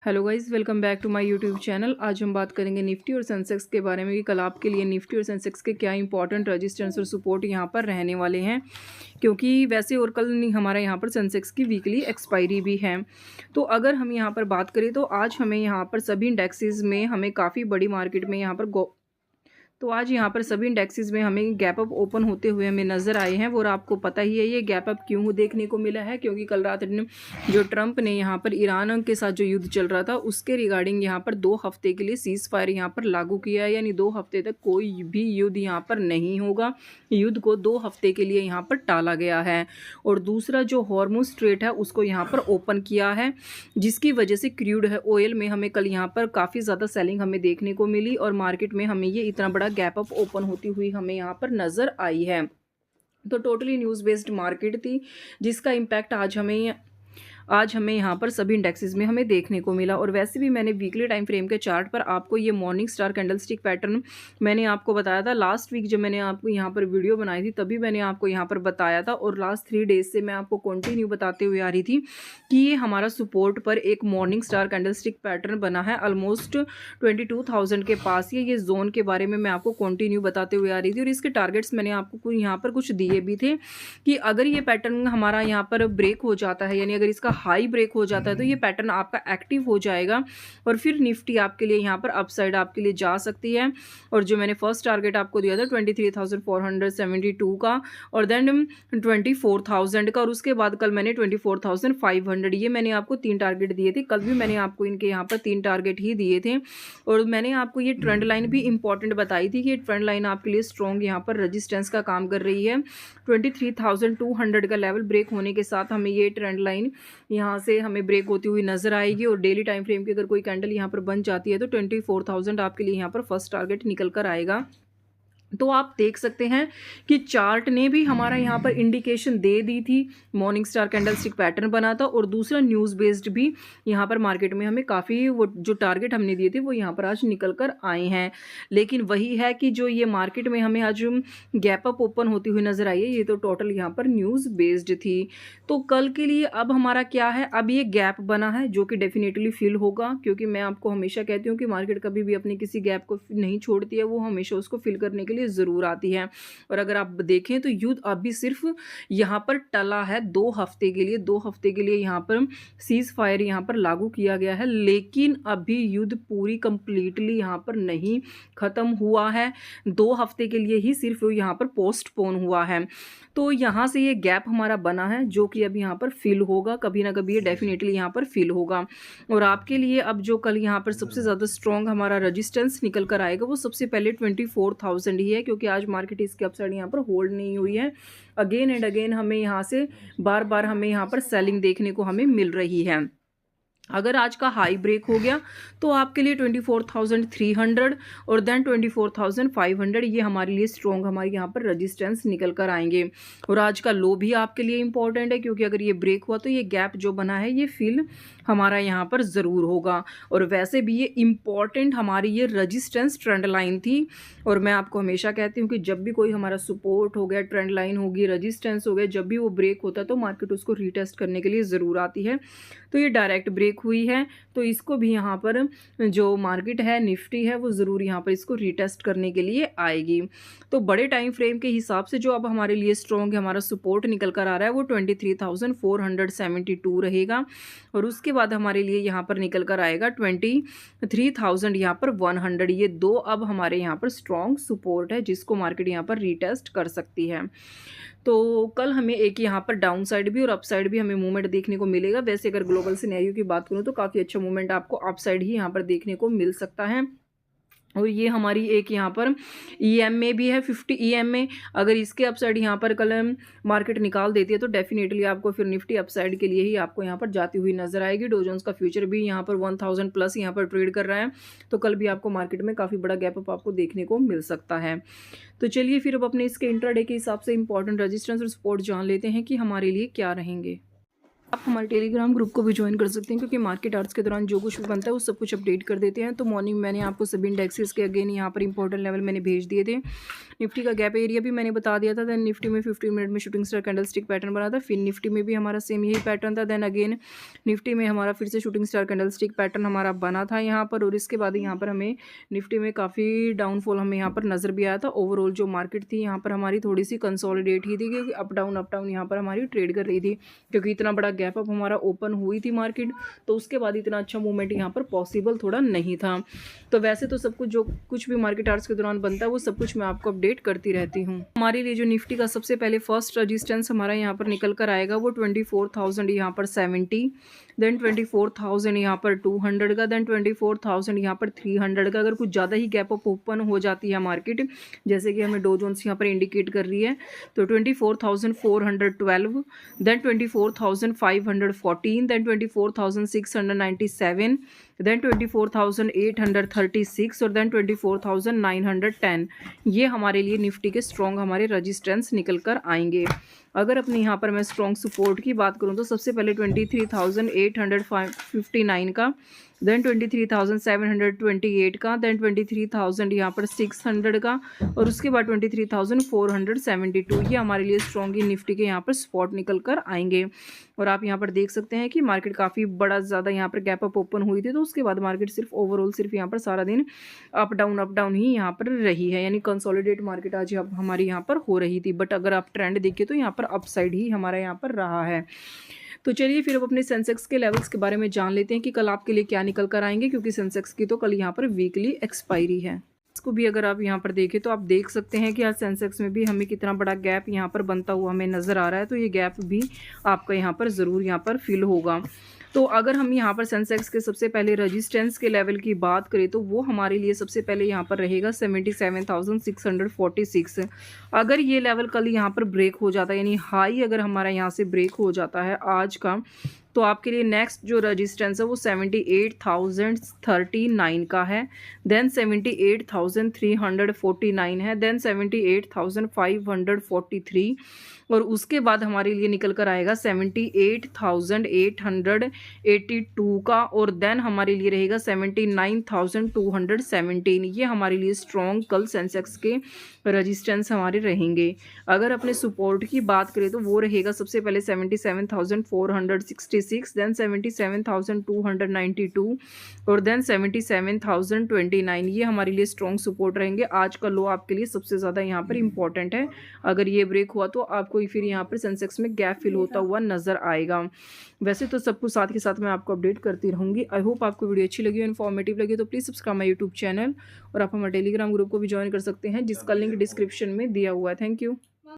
Hello guys, welcome back to my YouTube channel. आज हम बात करेंगे निफ्टी और सेंसेक्स के बारे में कि कल आपके लिए निफ्टी और सेंसेक्स के क्या इंपॉर्टेंट रेजिस्टेंस और सपोर्ट यहाँ पर रहने वाले हैं, क्योंकि वैसे और कल हमारा यहाँ पर सेंसेक्स की वीकली एक्सपायरी भी है। तो अगर हम यहाँ पर बात करें तो आज हमें यहाँ पर सभी इंडेक्सेस में हमें काफ़ी बड़ी मार्केट में यहाँ पर आज यहाँ पर सभी इंडेक्सेस में हमें गैप अप ओपन होते हुए हमें नज़र आए हैं। और आपको पता ही है ये गैप अप क्यों देखने को मिला है, क्योंकि कल रात जो ट्रंप ने यहाँ पर ईरान के साथ जो युद्ध चल रहा था उसके रिगार्डिंग यहाँ पर 2 हफ्ते के लिए सीज फायर यहाँ पर लागू किया है, यानी 2 हफ्ते तक कोई भी युद्ध यहाँ पर नहीं होगा। युद्ध को 2 हफ्ते के लिए यहाँ पर टाला गया है। और दूसरा जो हॉर्मुज स्ट्रेट है उसको यहाँ पर ओपन किया है, जिसकी वजह से क्रूड है ऑयल में हमें कल यहाँ पर काफ़ी ज़्यादा सेलिंग हमें देखने को मिली और मार्केट में हमें ये इतना बड़ा गैप अप ओपन होती हुई हमें यहाँ पर नज़र आई है। तो टोटली न्यूज़ बेस्ड मार्केट थी, जिसका इम्पैक्ट आज हमें यहाँ पर सभी इंडेक्सेस में हमें देखने को मिला। और वैसे भी मैंने वीकली टाइम फ्रेम के चार्ट पर आपको ये मॉर्निंग स्टार कैंडलस्टिक पैटर्न मैंने आपको बताया था। लास्ट वीक जब मैंने आपको यहाँ पर वीडियो बनाई थी तभी मैंने आपको यहाँ पर बताया था, और लास्ट 3 डेज से मैं आपको कंटिन्यू बताते हुए आ रही थी कि ये हमारा सपोर्ट पर एक मॉर्निंग स्टार कैंडलस्टिक पैटर्न बना है ऑलमोस्ट 22,000 के पास। ये जोन के बारे में मैं आपको कंटिन्यू बताते हुए आ रही थी, और इसके टारगेट्स मैंने आपको यहाँ पर कुछ दिए भी थे कि अगर ये पैटर्न हमारा यहाँ पर ब्रेक हो जाता है, यानी अगर इसका हाई ब्रेक हो जाता है तो ये पैटर्न आपका एक्टिव हो जाएगा और फिर निफ्टी आपके लिए यहाँ पर अपसाइड आपके लिए जा सकती है। और जो मैंने फर्स्ट टारगेट आपको दिया था 23,472 का, और देन 24,000 का, और उसके बाद कल मैंने 24,500, ये मैंने आपको 3 टारगेट दिए थे। कल भी मैंने आपको इनके यहाँ पर 3 टारगेट ही दिए थे। और मैंने आपको ये ट्रेंड लाइन भी इंपॉर्टेंट बताई थी कि ये ट्रेंड लाइन आपके लिए स्ट्रॉन्ग यहाँ पर रेजिस्टेंस का काम कर रही है। 23,200 का लेवल ब्रेक होने के साथ हमें ये ट्रेंड लाइन यहाँ से हमें ब्रेक होती हुई नजर आएगी। और डेली टाइम फ्रेम की अगर कोई कैंडल यहाँ पर बन जाती है तो 24,000 आपके लिए यहाँ पर फर्स्ट टारगेट निकल कर आएगा। तो आप देख सकते हैं कि चार्ट ने भी हमारा यहाँ पर इंडिकेशन दे दी थी, मॉर्निंग स्टार कैंडलस्टिक पैटर्न बना था। और दूसरा न्यूज़ बेस्ड भी यहाँ पर मार्केट में हमें काफ़ी वो जो टारगेट हमने दिए थे वो यहाँ पर आज निकल कर आए हैं। लेकिन वही है कि जो ये मार्केट में हमें आज गैप अप ओपन होती हुई नज़र आई है, ये तो टोटल यहाँ पर न्यूज़ बेस्ड थी। तो कल के लिए अब हमारा क्या है, अब ये गैप बना है जो कि डेफिनेटली फिल होगा, क्योंकि मैं आपको हमेशा कहती हूँ कि मार्केट कभी भी अपने किसी गैप को नहीं छोड़ती है, वो हमेशा उसको फिल करने के लिए ज़रूर आती है। और अगर आप देखें तो युद्ध अभी सिर्फ यहाँ पर टला है 2 हफ्ते के लिए। 2 हफ्ते के लिए यहाँ पर सीज फायर यहाँ पर लागू किया गया है, लेकिन अभी युद्ध पूरी कंप्लीटली यहाँ पर नहीं खत्म हुआ है। 2 हफ्ते के लिए ही सिर्फ यहाँ पर पोस्टपोन हुआ है। तो यहाँ से ये गैप हमारा बना है जो कि अब यहाँ पर फिल होगा, कभी ना कभी ये डेफिनेटली यहाँ पर फिल होगा। और आपके लिए अब जो कल यहाँ पर सबसे ज़्यादा स्ट्रॉन्ग हमारा रेजिस्टेंस निकल कर आएगा वो सबसे पहले 24,000 ही है, क्योंकि आज मार्केट इसके अपसाइड यहाँ पर होल्ड नहीं हुई है। अगेन एंड अगेन हमें यहाँ से बार बार हमें यहाँ पर सेलिंग देखने को हमें मिल रही है। अगर आज का हाई ब्रेक हो गया तो आपके लिए 24,300 और देन 24,500 ये हमारे लिए स्ट्रॉन्ग हमारे यहाँ पर रेजिस्टेंस निकल कर आएंगे। और आज का लो भी आपके लिए इंपॉर्टेंट है, क्योंकि अगर ये ब्रेक हुआ तो ये गैप जो बना है ये फिल हमारा यहाँ पर ज़रूर होगा। और वैसे भी ये इम्पॉर्टेंट हमारी ये रेजिस्टेंस ट्रेंड लाइन थी। और मैं आपको हमेशा कहती हूँ कि जब भी कोई हमारा सपोर्ट हो गया, ट्रेंड लाइन होगी, रेजिस्टेंस हो गया, जब भी वो ब्रेक होता है तो मार्केट उसको रीटेस्ट करने के लिए ज़रूर आती है। तो ये डायरेक्ट ब्रेक हुई है, तो इसको भी यहाँ पर जो मार्केट है निफ्टी है वो ज़रूर यहाँ पर इसको रीटेस्ट करने के लिए आएगी। तो बड़े टाइम फ्रेम के हिसाब से जो अब हमारे लिए स्ट्रॉन्ग हमारा सपोर्ट निकल कर आ रहा है वो 23,472 रहेगा। और उसके बाद हमारे लिए यहाँ पर निकल कर आएगा 23,000 यहाँ पर 100। ये 2 अब हमारे यहाँ पर स्ट्रॉन्ग सपोर्ट है जिसको मार्केट यहाँ पर रीटेस्ट कर सकती है। तो कल हमें एक यहाँ पर डाउन साइड भी और अप साइड भी हमें मूवमेंट देखने को मिलेगा। वैसे अगर ग्लोबल सिनेरियो की बात करूँ तो काफ़ी अच्छा मूवमेंट आपको अप साइड ही यहाँ पर देखने को मिल सकता है। और ये हमारी एक यहाँ पर EM में भी है 50 EM में, अगर इसके अपसाइड यहाँ पर कल मार्केट निकाल देती है तो डेफिनेटली आपको फिर निफ्टी अपसाइड के लिए ही आपको यहाँ पर जाती हुई नजर आएगी। डो जोन्स का फ्यूचर भी यहाँ पर 1000 प्लस यहाँ पर ट्रेड कर रहा है, तो कल भी आपको मार्केट में काफ़ी बड़ा गैप अप आपको देखने को मिल सकता है। तो चलिए फिर अब अपने इसके इंट्राडे के हिसाब से इंपॉर्टेंट रेजिस्टेंस और सपोर्ट जान लेते हैं कि हमारे लिए क्या रहेंगे। आप हमारे टेलीग्राम ग्रुप को भी ज्वाइन कर सकते हैं, क्योंकि मार्केट आवर्स के दौरान जो कुछ भी बनता है वो सब कुछ अपडेट कर देते हैं। तो मॉर्निंग मैंने आपको सभी इंडेक्सेस के अगेन यहाँ पर इंपॉर्टेंट लेवल मैंने भेज दिए थे। निफ्टी का गैप एरिया भी मैंने बता दिया था। देन निफ्टी में 15 मिनट में शूटिंग स्टार कैंडलस्टिक पैटर्न बना था। फिर निफ्टी में भी हमारा सेम यही पैटर्न था। देन अगेन निफ्टी में हमारा फिर से शूटिंग स्टार कैंडलस्टिक पैटर्न हमारा बना था यहाँ पर। और इसके बाद यहाँ पर हमें निफ्टी में काफ़ी डाउनफॉल हमें यहाँ पर नज़र भी आया था। ओवरऑल जो मार्केट थी यहाँ पर हमारी थोड़ी सी कंसोलिडेट ही थी, क्योंकि अप डाउन यहाँ पर हमारी ट्रेड कर रही थी, क्योंकि इतना बड़ा गैप अप हमारा ओपन हुई थी मार्केट, तो उसके बाद इतना अच्छा मूवमेंट यहाँ पर पॉसिबल थोड़ा नहीं था। तो वैसे तो सब कुछ जो कुछ भी मार्केट आवर्स के दौरान बनता है वो सब कुछ मैं आपको अपडेट करती रहती हूँ। हमारे लिए जो निफ्टी का सबसे पहले फर्स्ट रेजिस्टेंस हमारा यहाँ पर निकल कर आएगा वो 24,000 यहाँ पर 70, देन 24,000 यहाँ पर 200 का, देन 24,000 यहाँ पर 300 का। अगर कुछ ज़्यादा ही गैप अप ओपन हो जाती है मार्केट, जैसे कि हमें डो जोन्स यहाँ पर इंडिकेट कर रही है, तो 24,412, देन 24,514, देन 24,697, देन 24,836 और देन 24,910। ये हमारे लिए निफ्टी के स्ट्रॉन्ग हमारे रजिस्टेंस निकल कर आएंगे। अगर अपने यहाँ पर मैं स्ट्रॉन्ग सपोर्ट की बात करूँ तो सबसे पहले 23,859 का, देन 23,728 का, देन 23,000 यहाँ पर 600 का, और उसके बाद 23,472। ये हमारे लिए स्ट्रॉन्ग निफ्टी के यहाँ पर स्पॉट निकल कर आएंगे। और आप यहाँ पर देख सकते हैं कि मार्केट काफ़ी बड़ा ज़्यादा यहाँ पर गैप अप ओपन हुई थी, तो उसके बाद मार्केट सिर्फ ओवरऑल सिर्फ यहाँ पर सारा दिन अप डाउन ही यहाँ पर रही है, यानी कंसोलिडेट मार्केट आज हमारी यहाँ पर हो रही थी। बट अगर आप ट्रेंड देखिए तो यहाँ पर अपसाइड ही हमारा यहाँ पर रहा है। तो चलिए फिर अब अपने सेंसेक्स के लेवल्स के बारे में जान लेते हैं कि कल आपके लिए क्या निकल कर आएंगे, क्योंकि सेंसेक्स की तो कल यहाँ पर वीकली एक्सपायरी है। इसको भी अगर आप यहाँ पर देखें तो आप देख सकते हैं कि आज सेंसेक्स में भी हमें कितना बड़ा गैप यहाँ पर बनता हुआ हमें नज़र आ रहा है। तो ये गैप भी आपका यहाँ पर ज़रूर यहाँ पर फिल होगा। तो अगर हम यहाँ पर सेंसेक्स के सबसे पहले रेजिस्टेंस के लेवल की बात करें तो वो हमारे लिए सबसे पहले यहाँ पर रहेगा 77,646। अगर ये लेवल कल यहाँ पर ब्रेक हो जाता है, यानी हाई अगर हमारा यहाँ से ब्रेक हो जाता है आज का, तो आपके लिए नेक्स्ट जो रजिस्टेंस है वो 78,039 का है, देन 78,349 है, देन 78,543, और उसके बाद हमारे लिए निकल कर आएगा 78,882 का, और देन हमारे लिए रहेगा 79,217। ये हमारे लिए स्ट्रॉन्ग कल सेंसेक्स के रजिस्टेंस हमारे रहेंगे। अगर अपने सपोर्ट की बात करें तो वो रहेगा सबसे पहले 77,466, देन 77,292 और देन 77,029। ये हमारे लिए स्ट्रॉन्ग सपोर्ट रहेंगे। आज का लो आपके लिए सबसे ज़्यादा यहाँ पर इंपॉर्टेंट है। अगर ये ब्रेक हुआ तो आपको फिर यहाँ पर सेंसेक्स में गैप फिल होता हुआ नजर आएगा। वैसे तो सब कुछ साथ के साथ मैं आपको अपडेट करती रहूँगी। आई होप आपको वीडियो अच्छी लगी, इन्फॉर्मेटिव लगी, तो please subscribe my YouTube channel, और आप हमारे टेलीग्राम ग्रुप को भी ज्वाइन कर सकते हैं जिसका लिंक डिस्क्रिप्शन में दिया हुआ है। Thank you.